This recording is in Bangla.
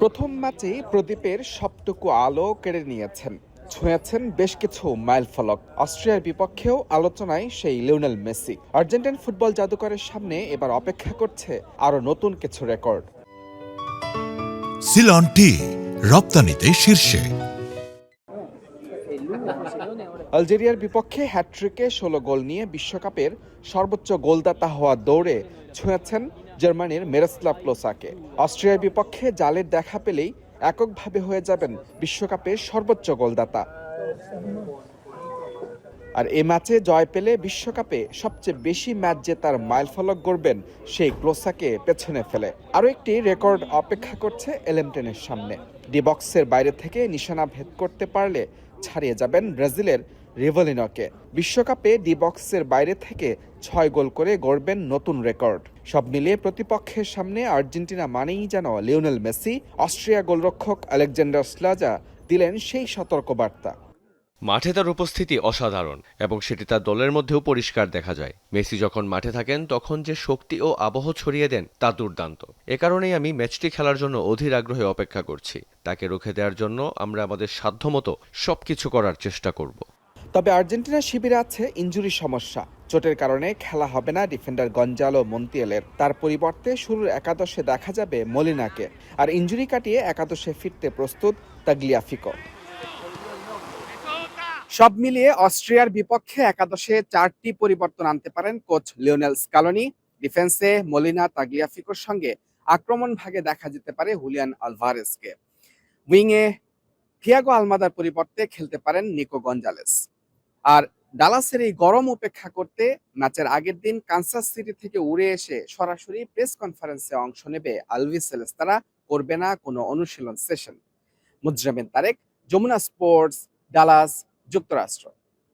প্রথম ম্যাচেই প্রদীপের সবটুকু আলো কেড়ে নিয়েছেন, ছুঁয়েছেন বেশ কিছু মাইলফলক। অস্ট্রিয়ার বিপক্ষেও আলোচনায় সেই লিওনেল মেসি। আর্জেন্টাইন ফুটবল জাদুকরের সামনে এবার অপেক্ষা করছে আরও নতুন কিছু রেকর্ড। সিলন টি রপ্তানিতে শীর্ষে। আলজেরিয়ার বিপক্ষে হ্যাটট্রিকে ১৬ গোল নিয়ে বিশ্বকাপের সর্বোচ্চ গোলদাতা হওয়া দৌড়ে ছুঁয়েছেন জার্মানির মিরোস্লাভ ক্লোসাকে। অস্ট্রিয়ার বিপক্ষে জালের দেখা পেলেই এককভাবে হয়ে যাবেন বিশ্বকাপের সর্বোচ্চ গোলদাতা। আর এ ম্যাচে জয় পেলে বিশ্বকাপে সবচেয়ে বেশি ম্যাচ জেতার মাইলফলক গড়বেন সেই ক্লোসাকে পেছনে ফেলে। আরও একটি রেকর্ড অপেক্ষা করছে এলেমটেনের সামনে। ডি বক্সের বাইরে থেকে নিশানা ভেদ করতে পারলে ছাড়িয়ে যাবেন ব্রাজিলের রিভলিনোকে। বিশ্বকাপে ডি বক্সের বাইরে থেকে ৬ গোল করে গড়বেন নতুন রেকর্ড। সব মিলিয়ে প্রতিপক্ষের সামনে আর্জেন্টিনা মানেই যেন লিওনেল মেসি। অস্ট্রিয়া গোলরক্ষক আলেকজান্ডার স্লাজা দিলেন সেই সতর্কবার্তা। মাঠে তার উপস্থিতি অসাধারণ এবং সেটি তার দলের মধ্যেও পরিষ্কার দেখা যায়। মেসি যখন মাঠে থাকেন তখন যে শক্তি ও আবহ ছড়িয়ে দেন তা দুর্দান্ত। এ কারণেই আমি ম্যাচটি খেলার জন্য অধীর আগ্রহে অপেক্ষা করছি। তাকে রুখে দেওয়ার জন্য আমরা আমাদের সাধ্যমতো সবকিছু করার চেষ্টা করব। তবে আর্জেন্টিনার শিবিরে আছে ইনজুরি সমস্যা। চোটের কারণে খেলা হবে না ডিফেন্ডার গঞ্জালো মন্তিয়ালের। তার পরিবর্তে শুরুর একাদশে দেখা যাবে মলিনাকে। আর ইনজুরি কাটিয়ে একাদশে ফিরতে প্রস্তুত তাগলিয়াফিকো। সব মিলিয়ে অস্ট্রিয়ার বিপক্ষে একাদশে 4টি পরিবর্তন আনতে পারেন কোচ লিওনেল স্কালোনি। ডিফেন্সে মলিনা তাগলিয়াফিকোর সঙ্গে আক্রমণ ভাগে দেখা যেতে পারে হুলিয়ান আলভারেজকে। উইংয়ে থিয়াগো আলমাদার পরিবর্তে খেলতে পারেন নিকো গঞ্জালেস। আর ডালাসের এই গরম উপেক্ষা করতে ম্যাচের আগের দিন কানসাস সিটি থেকে উড়ে এসে সরাসরি প্রেস কনফারেন্সে অংশ নেবে আলভিসেলেস। তারা করবে না কোনো অনুশীলন session. Mujramin Tarek, Jamuna sports, Dallas, যুক্তরাষ্ট্র।